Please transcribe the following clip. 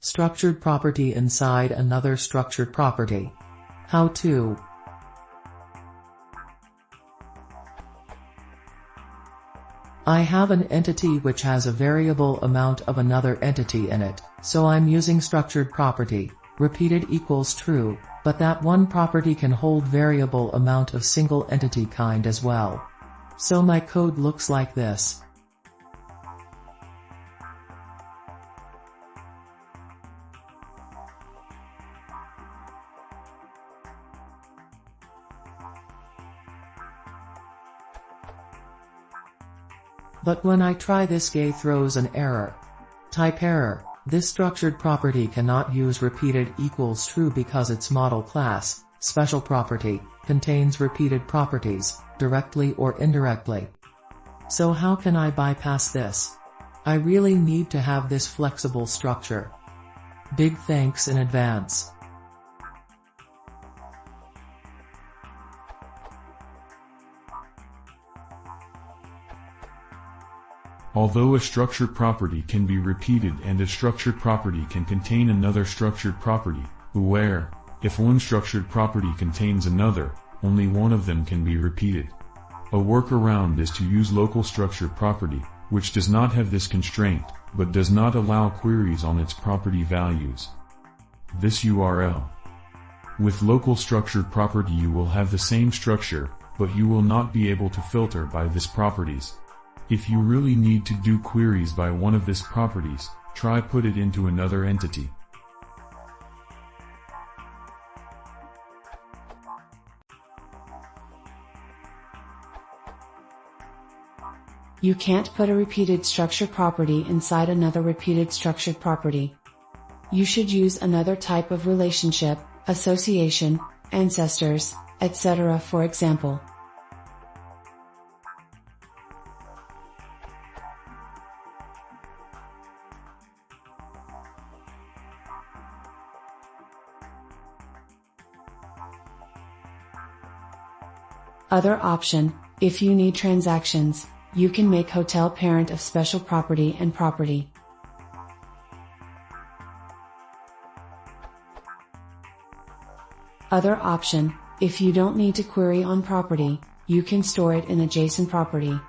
Structured property inside another structured property. How to. I have an entity which has a variable amount of another entity in it, so I'm using structured property, repeated equals true, but that one property can hold variable amount of single entity kind as well. So my code looks like this. But when I try this, GA throws an error. Type error. This structured property cannot use repeated equals true because its model class, special property, contains repeated properties, directly or indirectly. So how can I bypass this? I really need to have this flexible structure. Big thanks in advance. Although a structured property can be repeated and a structured property can contain another structured property, beware, if one structured property contains another, only one of them can be repeated. A workaround is to use local structured property, which does not have this constraint, but does not allow queries on its property values. This URL. With local structured property you will have the same structure, but you will not be able to filter by this properties. If you really need to do queries by one of these properties, try put it into another entity. You can't put a repeated structured property inside another repeated structured property. You should use another type of relationship, association, ancestors, etc. for example. Other option, if you need transactions, you can make hotel parent of special property and property. Other option, if you don't need to query on property, you can store it in adjacent property.